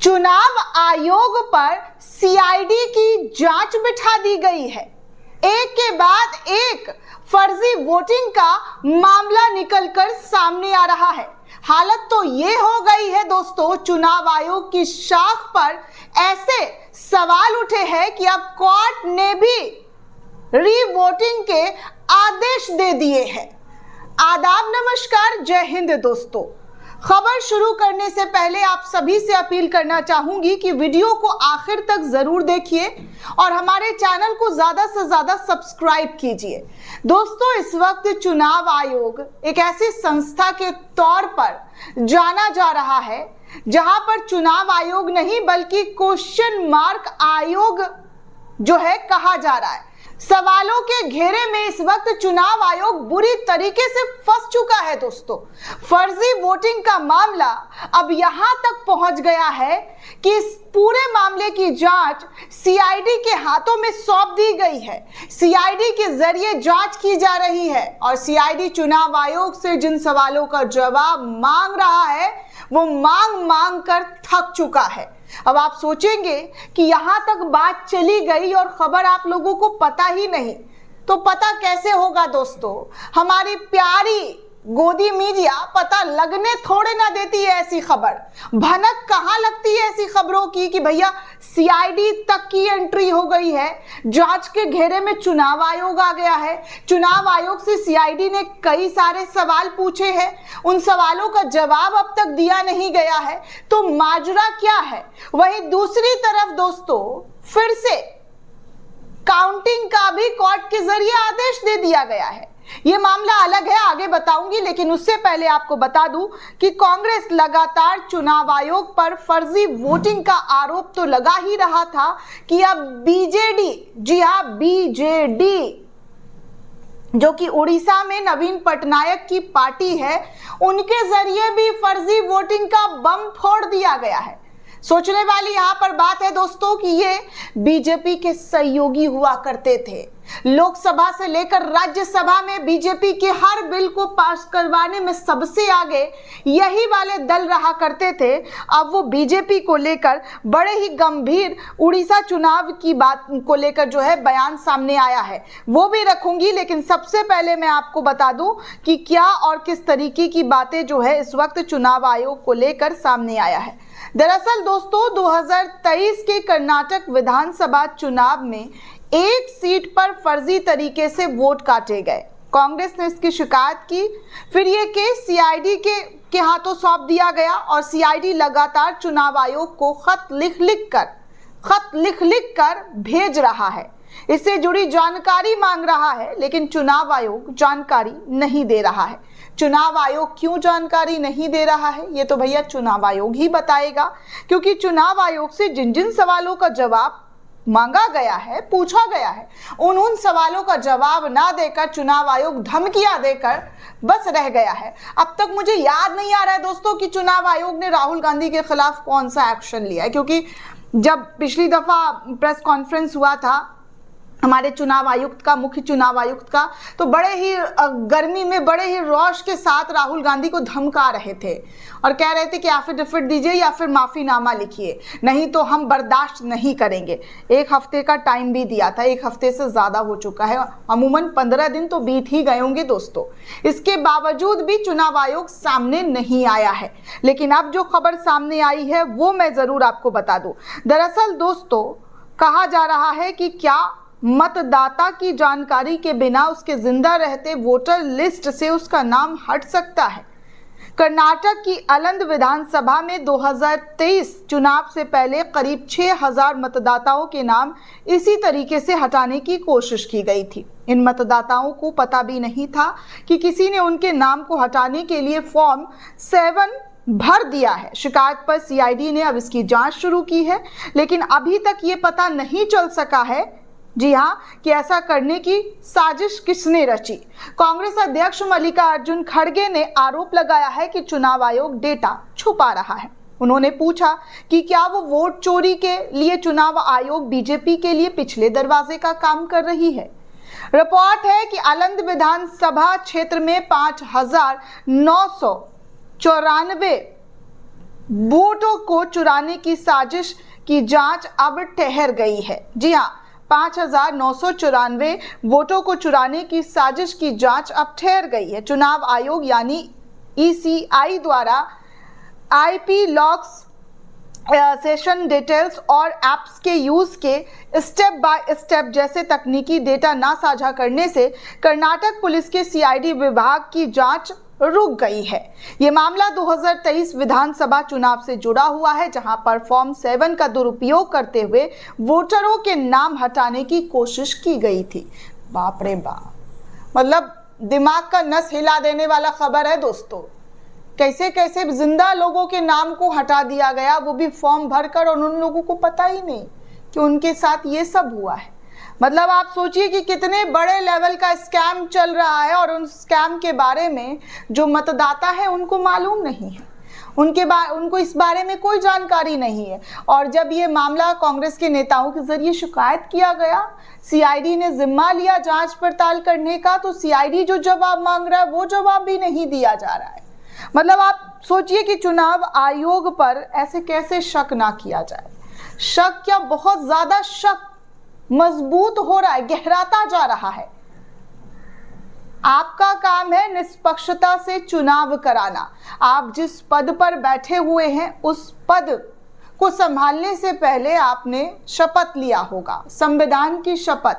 चुनाव आयोग पर सीआईडी की जांच बिठा दी गई है। एक के बाद एक फर्जी वोटिंग का मामला निकलकर सामने आ रहा है। हालत तो ये हो गई है दोस्तों, चुनाव आयोग की शाख पर ऐसे सवाल उठे हैं कि अब कोर्ट ने भी री-वोटिंग के आदेश दे दिए हैं। आदाब, नमस्कार, जय हिंद दोस्तों। खबर शुरू करने से पहले आप सभी से अपील करना चाहूंगी कि वीडियो को आखिर तक जरूर देखिए और हमारे चैनल को ज्यादा से ज्यादा सब्सक्राइब कीजिए। दोस्तों, इस वक्त चुनाव आयोग एक ऐसी संस्था के तौर पर जाना जा रहा है जहां पर चुनाव आयोग नहीं बल्कि क्वेश्चन मार्क आयोग जो है कहा जा रहा है। सवालों के घेरे में इस वक्त चुनाव आयोग बुरी तरीके से फंस चुका है दोस्तों। फर्जी वोटिंग का मामला अब यहां तक पहुंच गया है कि इस पूरे मामले की जांच सीआईडी के हाथों में सौंप दी गई है। सीआईडी के जरिए जांच की जा रही है और सीआईडी चुनाव आयोग से जिन सवालों का जवाब मांग रहा है वो मांग कर थक चुका है। अब आप सोचेंगे कि यहां तक बात चली गई और खबर आप लोगों को पता ही नहीं, तो पता कैसे होगा दोस्तों? हमारी प्यारी गोदी मीडिया पता लगने थोड़े ना देती है ऐसी खबर। भनक कहां लगती है ऐसी खबरों की कि भैया सीआईडी तक की एंट्री हो गई है, जांच के घेरे में चुनाव आयोग आ गया है। चुनाव आयोग से सीआईडी ने कई सारे सवाल पूछे हैं, उन सवालों का जवाब अब तक दिया नहीं गया है। तो माजरा क्या है? वहीं दूसरी तरफ दोस्तों फिर से काउंटिंग का भी कोर्ट के जरिए आदेश दे दिया गया है। ये मामला अलग है, आगे बताऊंगी, लेकिन उससे पहले आपको बता दूं कि कांग्रेस लगातार चुनाव आयोग पर फर्जी वोटिंग का आरोप तो लगा ही रहा था कि अब बीजेडी, जी हां बीजेडी, जो कि उड़ीसा में नवीन पटनायक की पार्टी है, उनके जरिए भी फर्जी वोटिंग का बम फोड़ दिया गया है। सोचने वाली यहां पर बात है दोस्तों कि ये बीजेपी के सहयोगी हुआ करते थे। लोकसभा से लेकर राज्यसभा में बीजेपी के हर बिल को पास करवाने में सबसे आगे यही वाले दल रहा करते थे। अब वो बीजेपी को लेकर बड़े ही गंभीर उड़ीसा चुनाव की बात को लेकर जो है बयान सामने आया है, वो भी रखूंगी। लेकिन सबसे पहले मैं आपको बता दूं कि क्या और किस तरीके की बातें जो है इस वक्त चुनाव आयोग को लेकर सामने आया है। दरअसल दोस्तों 2023 के कर्नाटक विधानसभा चुनाव में एक सीट पर फर्जी तरीके से वोट काटे गए। कांग्रेस ने इसकी शिकायत की, फिर ये केस सीआईडी के हाथों सौंप दिया गया और सीआईडी लगातार चुनाव आयोग को खत लिख लिख कर भेज रहा है। इससे जुड़ी जानकारी मांग रहा है, लेकिन चुनाव आयोग जानकारी नहीं दे रहा है। चुनाव आयोग क्यों जानकारी नहीं दे रहा है ये तो भैया चुनाव आयोग ही बताएगा, क्योंकि चुनाव आयोग से जिन जिन सवालों का जवाब मांगा गया है, पूछा गया है, उन सवालों का जवाब ना देकर चुनाव आयोग धमकियां देकर बस रह गया है। अब तक मुझे याद नहीं आ रहा है दोस्तों कि चुनाव आयोग ने राहुल गांधी के खिलाफ कौन सा एक्शन लिया है, क्योंकि जब पिछली दफा प्रेस कॉन्फ्रेंस हुआ था हमारे चुनाव आयुक्त का, मुख्य चुनाव आयुक्त का, तो बड़े ही गर्मी में बड़े ही रोष के साथ राहुल गांधी को धमका रहे थे और कह रहे थे कि एफिडेविट दीजिए या फिर माफीनामा लिखिए, नहीं तो हम बर्दाश्त नहीं करेंगे। एक हफ्ते का टाइम भी दिया था, एक हफ्ते से ज्यादा हो चुका है, अमूमन 15 दिन तो बीत ही गए होंगे दोस्तों। इसके बावजूद भी चुनाव आयोग सामने नहीं आया है। लेकिन अब जो खबर सामने आई है वो मैं जरूर आपको बता दूं। दरअसल दोस्तों कहा जा रहा है कि क्या मतदाता की जानकारी के बिना उसके जिंदा रहते वोटर लिस्ट से उसका नाम हट सकता है। कर्नाटक की अलंद विधानसभा में 2023 चुनाव से पहले करीब 6000 मतदाताओं के नाम इसी तरीके से हटाने की कोशिश की गई थी। इन मतदाताओं को पता भी नहीं था कि किसी ने उनके नाम को हटाने के लिए फॉर्म 7 भर दिया है। शिकायत पर सीआईडी ने अब इसकी जांच शुरू की है, लेकिन अभी तक ये पता नहीं चल सका है, जी हाँ, कि ऐसा करने की साजिश किसने रची। कांग्रेस अध्यक्ष मल्लिकार्जुन खड़गे ने आरोप लगाया है कि चुनाव आयोग डेटा छुपा रहा है। उन्होंने पूछा कि क्या वो वोट चोरी के लिए चुनाव आयोग बीजेपी के लिए पिछले दरवाजे का काम कर रही है। रिपोर्ट है कि अलंद विधानसभा क्षेत्र में 5994 वोटों को चुराने की साजिश की जांच अब ठहर गई है। जी हां, 5,994 वोटों को चुराने की साजिश की जांच अब ठहर गई है। चुनाव आयोग यानी ईसीआई द्वारा आईपी लॉग्स, सेशन डिटेल्स और एप्स के यूज के स्टेप बाय स्टेप जैसे तकनीकी डेटा ना साझा करने से कर्नाटक पुलिस के सीआईडी विभाग की जांच रुक गई है। ये मामला 2023 विधानसभा चुनाव से जुड़ा हुआ है, जहां पर फॉर्म 7 का दुरुपयोग करते हुए वोटरों के नाम हटाने की कोशिश की गई थी। बाप रे बाप, मतलब दिमाग का नस हिला देने वाला खबर है दोस्तों। कैसे कैसे जिंदा लोगों के नाम को हटा दिया गया, वो भी फॉर्म भरकर, और उन लोगों को पता ही नहीं कि उनके साथ ये सब हुआ है। मतलब आप सोचिए कि कितने बड़े लेवल का स्कैम चल रहा है, और उन स्कैम के बारे में जो मतदाता है उनको मालूम नहीं है, उनको इस बारे में कोई जानकारी नहीं है। और जब ये मामला कांग्रेस के नेताओं के जरिए शिकायत किया गया, सीआईडी ने जिम्मा लिया जांच पड़ताल करने का, तो सीआईडी जो जवाब मांग रहा है वो जवाब भी नहीं दिया जा रहा है। मतलब आप सोचिए कि चुनाव आयोग पर ऐसे कैसे शक ना किया जाए। शक क्या, बहुत ज्यादा शक मजबूत हो रहा है, गहराता जा रहा है। आपका काम है निष्पक्षता से चुनाव कराना। आप जिस पद पर बैठे हुए हैं उस पद को संभालने से पहले आपने शपथ लिया होगा, संविधान की शपथ,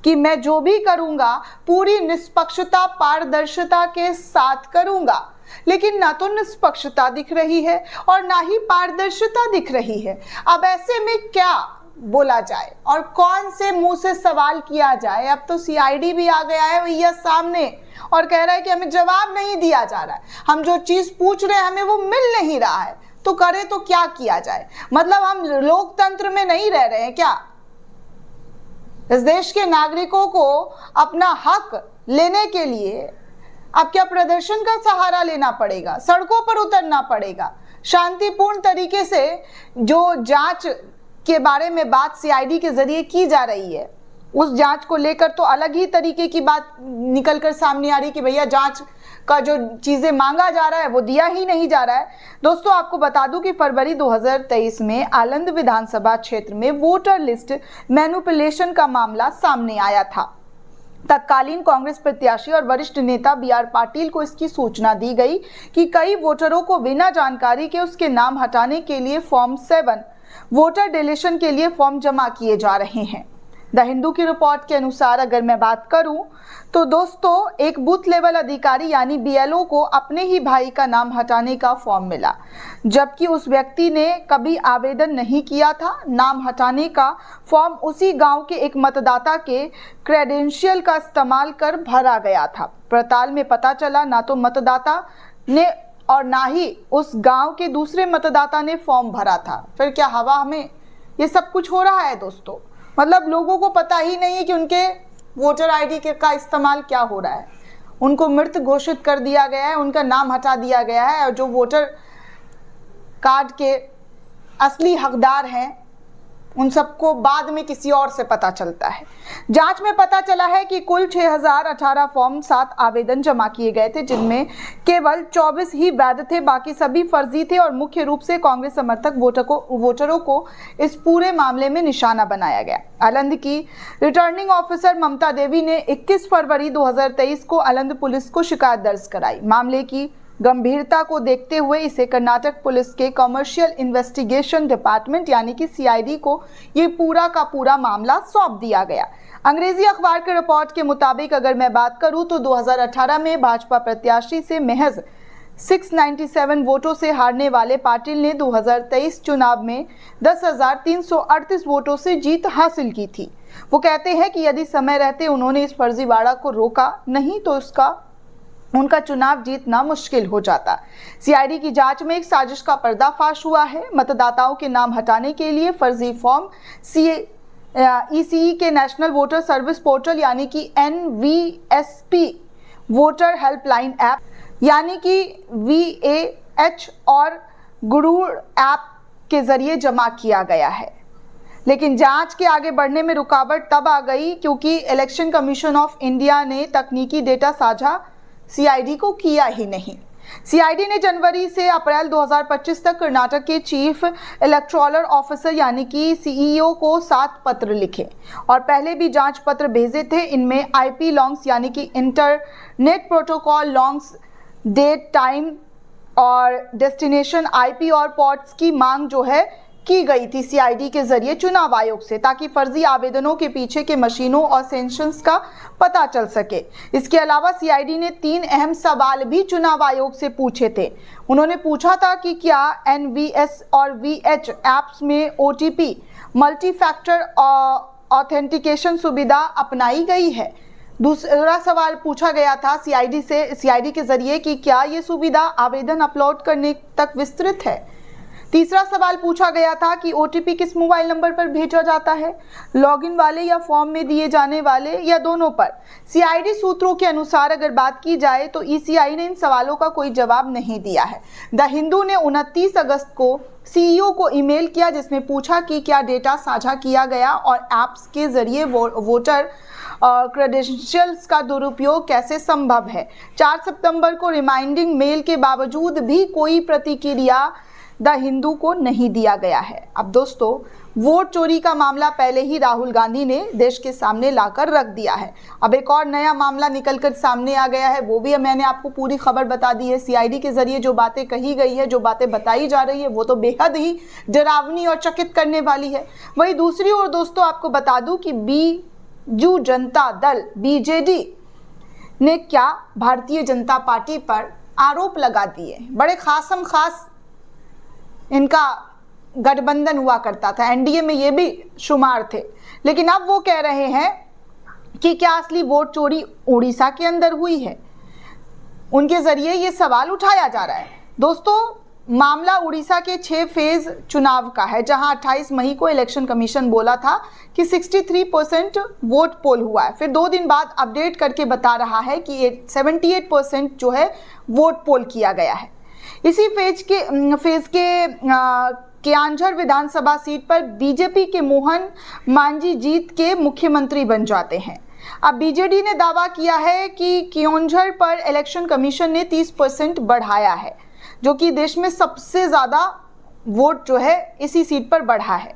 कि मैं जो भी करूंगा पूरी निष्पक्षता पारदर्शिता के साथ करूंगा। लेकिन ना तो निष्पक्षता दिख रही है और ना ही पारदर्शिता दिख रही है। अब ऐसे में क्या बोला जाए और कौन से मुंह से सवाल किया जाए? अब तो सीआईडी भी आ गया है भैया सामने और कह रहा है कि हमें जवाब नहीं दिया जा रहा है, हम जो चीज पूछ रहे हैं हमें वो मिल नहीं रहा है, तो करे तो क्या किया जाए? मतलब हम लोकतंत्र में नहीं रह रहे हैं क्या? इस देश के नागरिकों को अपना हक लेने के लिए अब क्या प्रदर्शन का सहारा लेना पड़ेगा, सड़कों पर उतरना पड़ेगा? शांतिपूर्ण तरीके से जो जांच के बारे में बात सीआईडी के जरिए की जा रही है, उस जांच को लेकर तो अलग ही तरीके की बात निकलकर सामने आ रही कि भैया जांच का जो चीजें मांगा जा रहा है वो दिया ही नहीं जा रहा है। दोस्तों आपको बता दूं कि फरवरी 2023 में आलंद विधानसभा क्षेत्र में वोटर लिस्ट मैनिपुलेशन का मामला सामने आया था। तत्कालीन कांग्रेस प्रत्याशी और वरिष्ठ नेता बीआर पाटिल को इसकी सूचना दी गई कि कई वोटरों को बिना जानकारी के उसके नाम हटाने के लिए फॉर्म 7 वोटर डिलीशन के लिए फॉर्म जमा किए जा रहे हैं। द हिंदू की रिपोर्ट के अनुसार अगर मैं बात करूं तो दोस्तों एक बूथ लेवल अधिकारी यानी बीएलओ को अपने ही भाई का नाम हटाने का फॉर्म मिला, जबकि उस व्यक्ति ने कभी आवेदन नहीं किया था। नाम हटाने का फॉर्म उसी गांव के एक मतदाता के क्रेडेंशियल का इस्तेमाल कर भरा गया था। पड़ताल में पता चला ना तो मतदाता ने और ना ही उस गांव के दूसरे मतदाता ने फॉर्म भरा था। फिर क्या हवा में ये सब कुछ हो रहा है दोस्तों? मतलब लोगों को पता ही नहीं है कि उनके वोटर आईडी का इस्तेमाल क्या हो रहा है। उनको मृत घोषित कर दिया गया है, उनका नाम हटा दिया गया है, और जो वोटर कार्ड के असली हकदार हैं उन सबको बाद में किसी और से पता चलता है। जांच में पता चला है कि कुल 6018 फॉर्म 7 आवेदन जमा किए गए थे, जिनमें केवल 24 ही वैध थे, बाकी सभी फर्जी थे और मुख्य रूप से कांग्रेस समर्थक वोटरों को इस पूरे मामले में निशाना बनाया गया। आलंद की रिटर्निंग ऑफिसर ममता देवी ने 21 फरवरी 2023 को आलंद पुलिस को शिकायत दर्ज कराई। मामले की गंभीरता को देखते हुए इसे कर्नाटक पुलिस के कमर्शियल इन्वेस्टिगेशन डिपार्टमेंट यानी कि सीआईडी को ये पूरा का पूरा मामला सौंप दिया गया। अंग्रेजी अखबार के रिपोर्ट के मुताबिक अगर मैं बात करूं तो 2018 में भाजपा प्रत्याशी से महज 697 वोटों से हारने वाले पाटिल ने 2023 चुनाव में 10,338 वोटों से जीत हासिल की थी। वो कहते हैं कि यदि समय रहते उन्होंने इस फर्जीवाड़ा को रोका नहीं तो उनका चुनाव जीतना मुश्किल हो जाता। सीआईडी की जांच में एक साजिश का पर्दाफाश हुआ है। मतदाताओं के नाम हटाने के लिए फर्जी फॉर्म ईसीई के नेशनल वोटर सर्विस पोर्टल यानी कि NVSP वोटर हेल्पलाइन ऐप यानी कि VAH और गुरूर ऐप के जरिए जमा किया गया है। लेकिन जांच के आगे बढ़ने में रुकावट तब आ गई क्योंकि इलेक्शन कमीशन ऑफ इंडिया ने तकनीकी डेटा साझा सीआईडी को किया ही नहीं। सीआईडी ने जनवरी से अप्रैल 2025 तक कर्नाटक के चीफ इलेक्टोरल ऑफिसर यानी कि सीईओ को 7 पत्र लिखे और पहले भी जांच पत्र भेजे थे। इनमें आईपी लॉन्ग्स यानी कि internet protocol logs, date, time और डेस्टिनेशन आईपी और पोर्ट्स की मांग जो है की गई थी सीआईडी के जरिए चुनाव आयोग से, ताकि फर्जी आवेदनों के पीछे के मशीनों और सेंशंस का पता चल सके। इसके अलावा सीआईडी ने 3 अहम सवाल भी चुनाव आयोग से पूछे थे। उन्होंने पूछा था कि क्या एनवीएस और वीएच ऐप्स में ओटीपी मल्टी फैक्टर ऑथेंटिकेशन सुविधा अपनाई गई है। दूसरा सवाल पूछा गया था सीआईडी के जरिए कि क्या ये सुविधा आवेदन अपलोड करने तक विस्तृत है। तीसरा सवाल पूछा गया था कि ओटीपी किस मोबाइल नंबर पर भेजा जाता है, लॉगिन वाले या फॉर्म में दिए जाने वाले या दोनों पर। सीआईडी सूत्रों के अनुसार अगर बात की जाए तो ईसीआई ने इन सवालों का कोई जवाब नहीं दिया है। द हिंदू ने 29 अगस्त को सीईओ को ईमेल किया जिसमें पूछा कि क्या डेटा साझा किया गया और ऐप्स के जरिए वोटर क्रेडेंशियल्स का दुरुपयोग कैसे संभव है। 4 सितंबर को रिमाइंडिंग मेल के बावजूद भी कोई प्रतिक्रिया द हिंदू को नहीं दिया गया है। अब दोस्तों, वोट चोरी का मामला पहले ही राहुल गांधी ने देश के सामने लाकर रख दिया है। अब एक और नया मामला निकलकर सामने आ गया है, वो भी मैंने आपको पूरी खबर बता दी है। सीआईडी के जरिए जो बातें कही गई है, जो बातें बताई जा रही है, वो तो बेहद ही डरावनी और चकित करने वाली है। वहीं दूसरी ओर दोस्तों आपको बता दूं कि बीजू जनता दल बीजेडी ने क्या भारतीय जनता पार्टी पर आरोप लगा दिए। बड़े खासम खास इनका गठबंधन हुआ करता था, एनडीए में ये भी शुमार थे, लेकिन अब वो कह रहे हैं कि क्या असली वोट चोरी उड़ीसा के अंदर हुई है। उनके जरिए ये सवाल उठाया जा रहा है। दोस्तों, मामला उड़ीसा के 6 फेज चुनाव का है, जहां 28 मई को इलेक्शन कमीशन बोला था कि 63% वोट पोल हुआ है। फिर 2 दिन बाद अपडेट करके बता रहा है कि 78% जो है वोट पोल किया गया है। इसी फेज के क्यांझर विधानसभा सीट पर बीजेपी के मोहन मांझी जीत के मुख्यमंत्री बन जाते हैं। अब बीजेडी ने दावा किया है कि क्यांझर पर इलेक्शन कमीशन ने 30% बढ़ाया है, जो कि देश में सबसे ज्यादा वोट जो है इसी सीट पर बढ़ा है।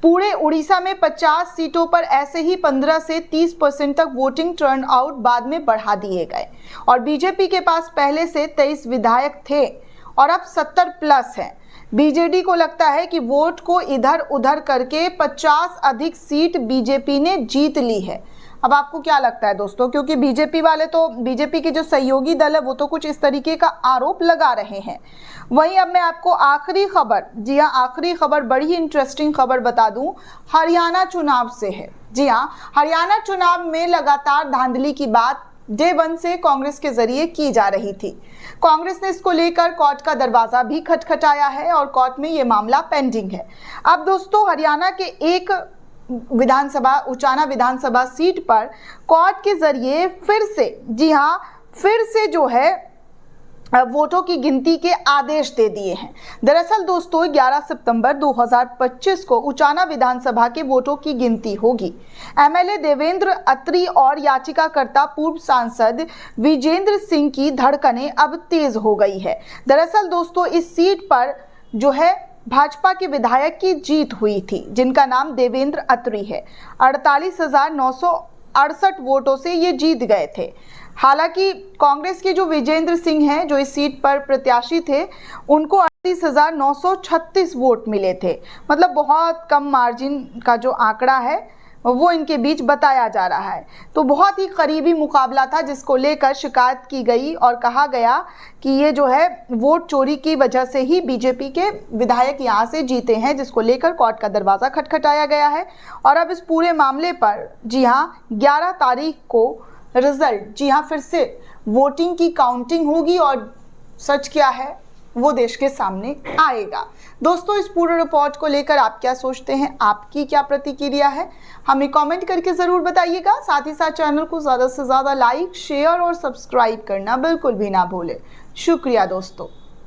पूरे उड़ीसा में 50 सीटों पर ऐसे ही 15 से 30% तक वोटिंग टर्न आउट बाद में बढ़ा दिए गए और बीजेपी के पास पहले से 23 विधायक थे और अब 70 प्लस हैं। बीजेडी को लगता है कि वोट को इधर उधर करके 50 अधिक सीट बीजेपी ने जीत ली है। अब आपको क्या लगता है दोस्तों, क्योंकि बीजेपी वाले तो बीजेपी के जो सहयोगी दल है वो तो कुछ इस तरीके का आरोप लगा रहे हैं। वहीं अब मैं आपको आखिरी खबर, जी हाँ आखिरी खबर, बड़ी इंटरेस्टिंग खबर बता दूं, हरियाणा चुनाव से है। जी हाँ, हरियाणा चुनाव में लगातार धांधली की बात डे 1 से कांग्रेस के जरिए की जा रही थी। कांग्रेस ने इसको लेकर कोर्ट का दरवाजा भी खटखटाया है और कोर्ट में ये मामला पेंडिंग है। अब दोस्तों, हरियाणा के एक विधानसभा उचाना विधानसभा सीट पर कोर्ट के जरिए फिर से, जी हाँ फिर से जो है वोटों की गिनती के आदेश दे दिए हैं। दरअसल दोस्तों 11 सितंबर 2025 को उचाना विधानसभा के वोटों की गिनती होगी। एमएलए देवेंद्र अत्री और याचिकाकर्ता पूर्व सांसद विजेंद्र सिंह की धड़कनें अब तेज हो गई है। दरअसल दोस्तों इस सीट पर जो है भाजपा के विधायक की जीत हुई थी, जिनका नाम देवेंद्र अत्री है। 48,968 वोटों से ये जीत गए थे। हालांकि कांग्रेस के जो विजेंद्र सिंह हैं, जो इस सीट पर प्रत्याशी थे, उनको 38,936 वोट मिले थे। मतलब बहुत कम मार्जिन का जो आंकड़ा है वो इनके बीच बताया जा रहा है। तो बहुत ही करीबी मुकाबला था, जिसको लेकर शिकायत की गई और कहा गया कि ये जो है वोट चोरी की वजह से ही बीजेपी के विधायक यहाँ से जीते हैं, जिसको लेकर कोर्ट का दरवाजा खटखटाया गया है। और अब इस पूरे मामले पर जी हाँ 11 तारीख को रिजल्ट, जी हाँ फिर से वोटिंग की काउंटिंग होगी और सच क्या है वो देश के सामने आएगा। दोस्तों इस पूरे रिपोर्ट को लेकर आप क्या सोचते हैं, आपकी क्या प्रतिक्रिया है, हमें कमेंट करके ज़रूर बताइएगा। साथ ही साथ चैनल को ज़्यादा से ज़्यादा लाइक, शेयर और सब्सक्राइब करना बिल्कुल भी ना भूलें। शुक्रिया दोस्तों।